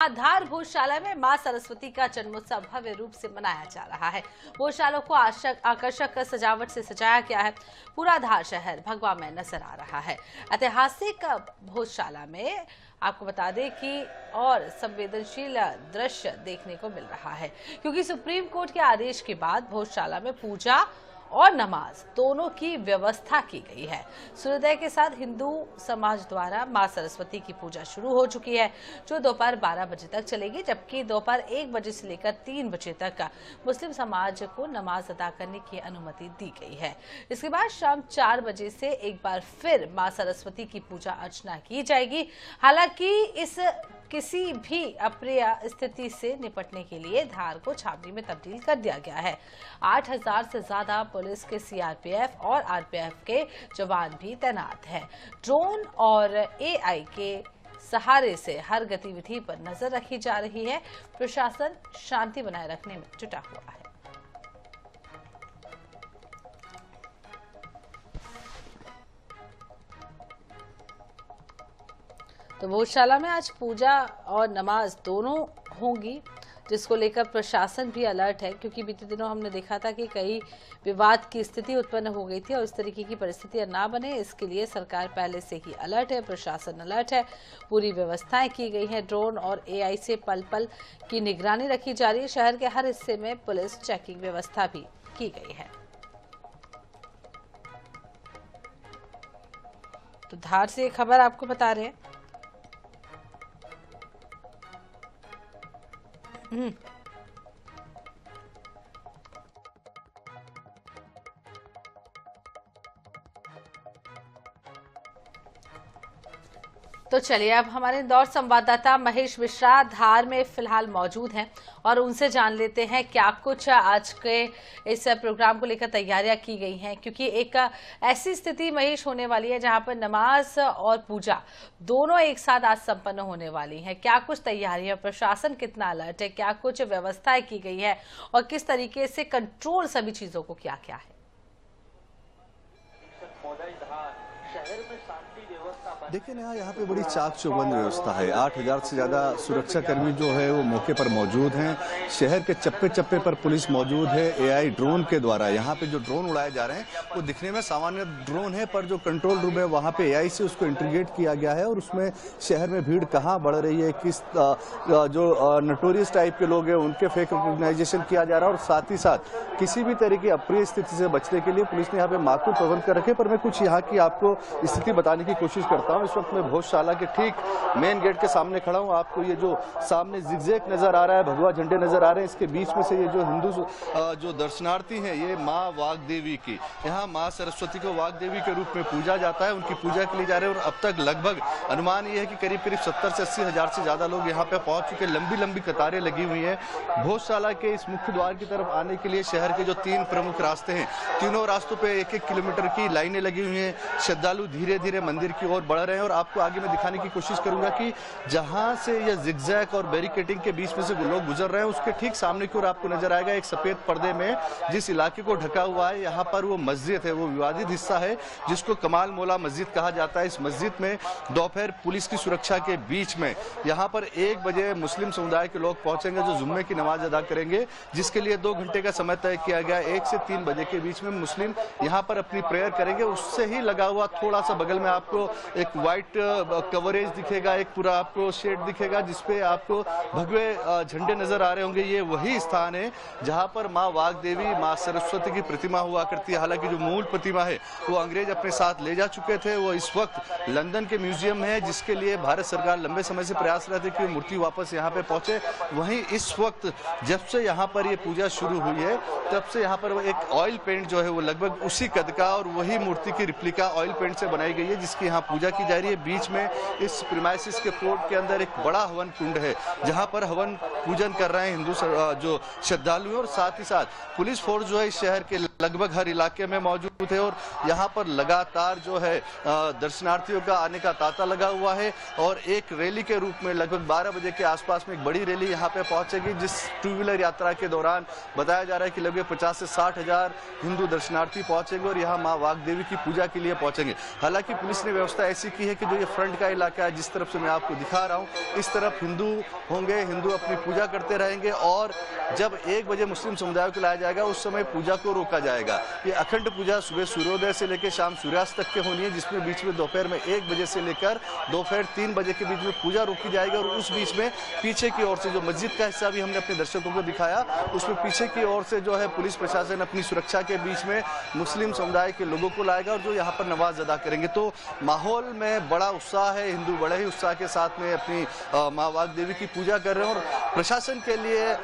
धार भोजशाला में मां सरस्वती का जन्मोत्सव भव्य रूप से मनाया जा रहा है। भोजशाला को आकर्षक सजावट से सजाया गया है। पूरा धार शहर भगवा में नजर आ रहा है। ऐतिहासिक भोजशाला में आपको बता दें कि और संवेदनशील दृश्य देखने को मिल रहा है, क्योंकि सुप्रीम कोर्ट के आदेश के बाद भोजशाला में पूजा और नमाज दोनों की व्यवस्था की गई है। सूर्योदय के साथ हिंदू समाज द्वारा मां सरस्वती की पूजा शुरू हो चुकी है, जो दोपहर 12 बजे तक चलेगी, जबकि दोपहर 1 बजे से लेकर 3 बजे तक मुस्लिम समाज को नमाज अदा करने की अनुमति दी गई है। इसके बाद शाम 4 बजे से एक बार फिर मां सरस्वती की पूजा अर्चना की जाएगी। हालांकि इस किसी भी अप्रिय स्थिति से निपटने के लिए धार को छावनी में तब्दील कर दिया गया है। 8000 से ज्यादा पुलिस के सीआरपीएफ और आरपीएफ के जवान भी तैनात हैं। ड्रोन और एआई के सहारे से हर गतिविधि पर नजर रखी जा रही है। प्रशासन शांति बनाए रखने में जुटा हुआ है। तो भोजशाला में आज पूजा और नमाज दोनों होंगी, जिसको लेकर प्रशासन भी अलर्ट है, क्योंकि बीते दिनों हमने देखा था कि कई विवाद की स्थिति उत्पन्न हो गई थी और इस तरीके की परिस्थितियां ना बने, इसके लिए सरकार पहले से ही अलर्ट है, प्रशासन अलर्ट है। पूरी व्यवस्थाएं की गई हैं। ड्रोन और एआई से पल पल की निगरानी रखी जा रही है। शहर के हर हिस्से में पुलिस चेकिंग व्यवस्था भी की गई है। तो धार से ये खबर आपको बता रहे हैं। तो चलिए, अब हमारे इंदौर संवाददाता महेश मिश्रा धार में फिलहाल मौजूद हैं और उनसे जान लेते हैं क्या कुछ आज के इस प्रोग्राम को लेकर तैयारियां की गई हैं, क्योंकि एक ऐसी स्थिति महेश होने वाली है जहां पर नमाज और पूजा दोनों एक साथ आज संपन्न होने वाली हैं। क्या कुछ तैयारियां, प्रशासन कितना अलर्ट है, क्या कुछ व्यवस्थाएं की गई है और किस तरीके से कंट्रोल सभी चीजों को क्या क्या है? देखिए ना, यहाँ पे बड़ी चाक चौबंद व्यवस्था है। 8000 से ज़्यादा सुरक्षा कर्मी जो है वो मौके पर मौजूद हैं। शहर के चप्पे चप्पे पर पुलिस मौजूद है। एआई ड्रोन के द्वारा यहाँ पे जो ड्रोन उड़ाए जा रहे हैं वो दिखने में सामान्य ड्रोन है, पर जो कंट्रोल रूम है वहाँ पे एआई से उसको इंटीग्रेट किया गया है और उसमें शहर में भीड़ कहाँ बढ़ रही है, किस जो नोटोरियस टाइप के लोग हैं उनके फेक रिकॉग्नाइजेशन किया जा रहा है और साथ ही साथ किसी भी तरह की अप्रिय स्थिति से बचने के लिए पुलिस ने यहाँ पे माकूल प्रबंध कर रखे। पर मैं कुछ यहाँ की आपको स्थिति बताने की कोशिश करता हूँ। इस वक्त मैं भोजशाला के ठीक मेन गेट के सामने खड़ा हूँ। आपको ये जो सामने जिगजैग नजर आ रहा है, भगवा झंडे नजर आ रहे हैं, इसके बीच में से ये जो हिंदू जो दर्शनार्थी हैं, ये माँ वाग्देवी की, यहाँ माँ सरस्वती को वाग्देवी के रूप में पूजा जाता है, उनकी पूजा के लिए जा रहे हैं। और अब तक लगभग अनुमान ये है कि करीब करीब 70 से 80 हजार से ज्यादा लोग यहाँ पे पहुंच चुके। लंबी लंबी कतारें लगी हुई है। भोजशाला के इस मुख्य द्वार की तरफ आने के लिए शहर के जो 3 प्रमुख रास्ते हैं, तीनों रास्तों पे 1-1 किलोमीटर की लाइनें लगी हुई हैं। श्रद्धालु धीरे धीरे मंदिर की ओर बढ़ रहे हैं और आपको आगे मैं दिखाने की कोशिश करूंगा कि जहां से यह जिगजैग और बैरिकेडिंग के बीच में से लोग गुजर रहे हैं, उसके ठीक सामने की ओर आपको नजर आएगा एक सफेद पर्दे में जिस इलाके को ढका हुआ है, यहाँ पर वो मस्जिद है, वो विवादित हिस्सा है जिसको कमाल मौला मस्जिद कहा जाता है। इस मस्जिद में दोपहर पुलिस की सुरक्षा के बीच में यहाँ पर 1 बजे मुस्लिम समुदाय के लोग पहुंचेंगे जो जुम्मे की नमाज अदा करेंगे, जिसके लिए 2 घंटे का समय तय किया गया। 1 से 3 बजे के बीच में मुस्लिम यहाँ पर अपनी प्रेयर करेंगे। उससे ही लगा हुआ थोड़ा सा बगल में आपको एक व्हाइट कवरेज दिखेगा, एक पूरा आपको शेड दिखेगा जिसपे आपको भगवे झंडे नजर आ रहे होंगे। ये वही स्थान है जहां पर मां वाग्देवी, मां सरस्वती की प्रतिमा हुआ करती है। हालांकि जो मूल प्रतिमा है वो अंग्रेज अपने साथ ले जा चुके थे। वो इस वक्त लंदन के म्यूजियम में है, जिसके लिए भारत सरकार लंबे समय से प्रयासरत है कि वो मूर्ति वापस यहाँ पे पहुंचे। वहीं इस वक्त जब से यहाँ पर ये पूजा शुरू हुई है तब से यहाँ पर एक ऑयल पेंट जो है वो लगभग उसी कद का और वही मूर्ति की रिप्लिका ऑयल पेंट से बनाई गई है, जिसकी यहाँ पूजा की जा रही है। बीच में इस प्रीमाइसिस के कोर्ट के अंदर एक बड़ा हवन कुंड है जहां पर हवन पूजन कर रहे हैं हिंदू जो श्रद्धालु हैं और साथ ही साथ पुलिस फोर्स जो है इस शहर के लगभग हर इलाके में मौजूद है और यहाँ पर लगातार जो है दर्शनार्थियों का आने का तांता लगा हुआ है और एक रैली के रूप में लगभग 12 बजे के आसपास में एक बड़ी रैली यहाँ पे पहुंचेगी, जिस 2 व्हीलर यात्रा के दौरान बताया जा रहा है कि लगभग 50 से 60 हजार हिंदू दर्शनार्थी पहुंचेंगे और यहाँ माँ वाग्देवी की पूजा के लिए पहुंचेंगे। हालांकि पुलिस ने व्यवस्था ऐसी की है कि जो ये फ्रंट का इलाका है, जिस तरफ से मैं आपको दिखा रहा हूँ, इस तरफ हिंदू होंगे, हिंदू अपनी पूजा करते रहेंगे और जब 1 बजे मुस्लिम समुदाय को लाया जाएगा उस समय पूजा को रोका जाएगा। ये अखंड पूजा सुबह सूर्योदय से लेकर शाम सूर्यास्त तक के होनी है, जिसमें बीच में दोपहर में 1 बजे से लेकर दोपहर 3 बजे के बीच में पूजा रोकी जाएगी और उस बीच में पीछे की ओर से जो मस्जिद का हिस्सा भी हमने अपने दर्शकों को दिखाया, उसमें पीछे की ओर से जो है पुलिस प्रशासन अपनी सुरक्षा के बीच में मुस्लिम समुदाय के लोगों को लाएगा और जो यहाँ पर नमाज अदा करेंगे। तो माहौल में बड़ा उत्साह है, हिंदू बड़े ही उत्साह के साथ में अपनी माँ वाग्देवी की पूजा कर रहे हैं और प्रशासन के लिए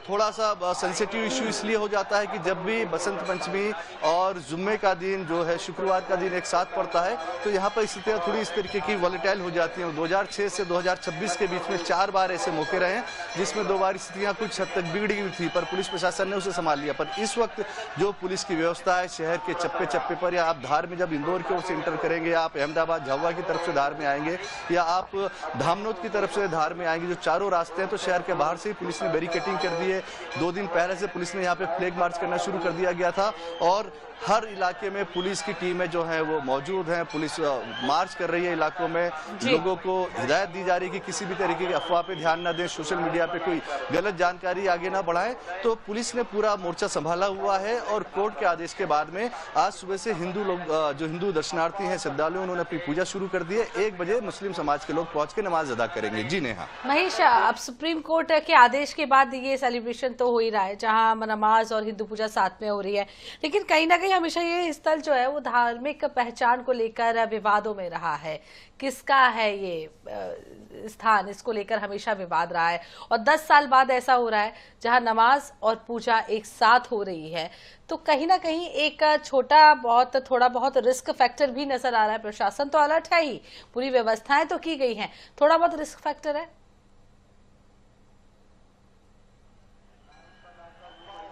थोड़ा सा सेंसिटिव इश्यू इसलिए हो जाता है कि जब भी बसंत पंचमी और जुम्मे का दिन जो है शुक्रवार का दिन एक साथ पड़ता है तो यहाँ पर स्थितियाँ थोड़ी इस तरीके की वॉलेटाइल हो जाती हैं। 2006 से 2026 के बीच में 4 बार ऐसे मौके रहे हैं जिसमें 2 बार स्थितियाँ कुछ हद तक बिगड़ी हुई थी, पर पुलिस प्रशासन ने उसे संभाल लिया। पर इस वक्त जो पुलिस की व्यवस्था है शहर के चप्पे चप्पे पर, या आप धार में जब इंदौर की ओर से इंटर करेंगे, या आप अहमदाबाद झाबुआ की तरफ से धार में आएंगे, या आप धामनोद की तरफ से धार में आएंगे, जो चारों रास्ते हैं तो शहर के बाहर से ही पुलिस ने बैरिकेटिंग कर दी है। 2 दिन पहले से पुलिस ने यहाँ पे फ्लैग मार्च करना शुरू कर दिया गया था और हर इलाके में पुलिस की टीमें जो हैं वो मौजूद हैं। पुलिस मार्च कर रही है इलाकों में, लोगों को हिदायत दी जा रही है कि किसी भी तरीके की अफवाह पे ध्यान ना दें, सोशल मीडिया पे कोई गलत जानकारी आगे ना बढ़ाएं। तो पुलिस ने पूरा मोर्चा संभाला हुआ है और कोर्ट के आदेश के बाद में आज सुबह से हिंदू लोग जो हिंदू दर्शनार्थी हैं, श्रद्धालु, उन्होंने अपनी पूजा शुरू कर दी है। 1 बजे मुस्लिम समाज के लोग पहुंच के नमाज अदा करेंगे। जी नेहा। महेश, अब सुप्रीम कोर्ट के आदेश के बाद ये सेलिब्रेशन तो हो ही रहा है जहां नमाज और हिंदू पूजा साथ में हो रही है, लेकिन कहीं ना कहीं हमेशा ये स्थल जो है वो धार्मिक पहचान को लेकर विवादों में रहा है। किसका है ये स्थान, इसको लेकर हमेशा विवाद रहा है और 10 साल बाद ऐसा हो रहा है जहां नमाज और पूजा एक साथ हो रही है। तो कहीं ना कहीं एक थोड़ा बहुत रिस्क फैक्टर भी नजर आ रहा है। प्रशासन तो अलर्ट है ही, पूरी व्यवस्थाएं तो की गई हैं, थोड़ा बहुत रिस्क फैक्टर है।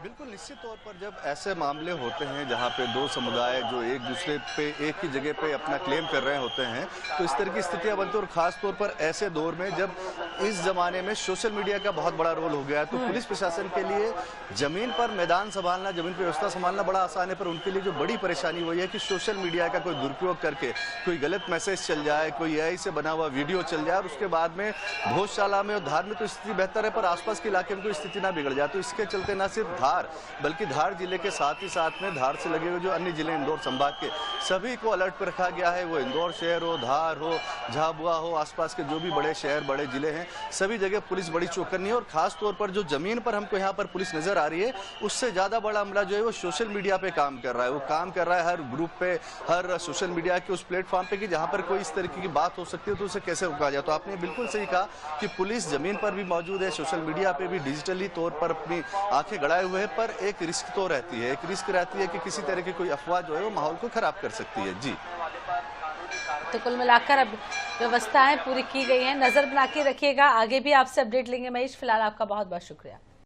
बिल्कुल निश्चित तौर पर जब ऐसे मामले होते हैं जहां पे 2 समुदाय जो एक दूसरे पे एक ही जगह पे अपना क्लेम कर रहे होते हैं तो इस तरह की स्थितियां बनती हैं और खास तौर पर ऐसे दौर में जब इस जमाने में सोशल मीडिया का बहुत बड़ा रोल हो गया है तो पुलिस प्रशासन के लिए जमीन पर मैदान संभालना, जमीन पर व्यवस्था संभालना बड़ा आसान है। पर उनके लिए जो बड़ी परेशानी वही है कि सोशल मीडिया का कोई दुरुपयोग करके कोई गलत मैसेज चल जाए, कोई AI से बना हुआ वीडियो चल जाए और उसके बाद में भोजशाला में और धार में तो स्थिति बेहतर है पर आसपास के इलाके में कोई स्थिति ना बिगड़ जाए। तो इसके चलते न सिर्फ धार बल्कि धार जिले के साथ ही साथ में धार से लगे हुए जो अन्य जिले इंदौर संभाग के सभी को अलर्ट पर रखा गया है। वो इंदौर शहर हो, धार हो, झाबुआ हो, आसपास के जो भी बड़े शहर बड़े जिले हैं सभी जगह पुलिस बड़ी चौकन्नी है और खास तौर पर जो जमीन पर हमको यहाँ पर पुलिस नजर आ रही है उससे ज्यादा बड़ा अमला जो है वो सोशल मीडिया पे काम कर रहा है। वो काम कर रहा है हर ग्रुप पे, हर सोशल मीडिया के उस प्लेटफॉर्म पे कि जहाँ पर कोई इस तरीके की बात हो सकती है तो उसे कैसे रोका जाए। तो आपने बिल्कुल सही कहा कि पुलिस जमीन पर भी मौजूद है, सोशल मीडिया पे भी डिजिटली तौर पर अपनी आंखें गड़ाए हुए है, पर एक रिस्क तो रहती है, एक रिस्क रहती है कि किसी तरह की कोई अफवाह जो है वो माहौल को खराब कर सकती है। जी तो कुल मिलाकर अब व्यवस्थाएं पूरी की गई हैं, नजर बना के रखिएगा। आगे भी आपसे अपडेट लेंगे महेश। फिलहाल आपका बहुत बहुत शुक्रिया।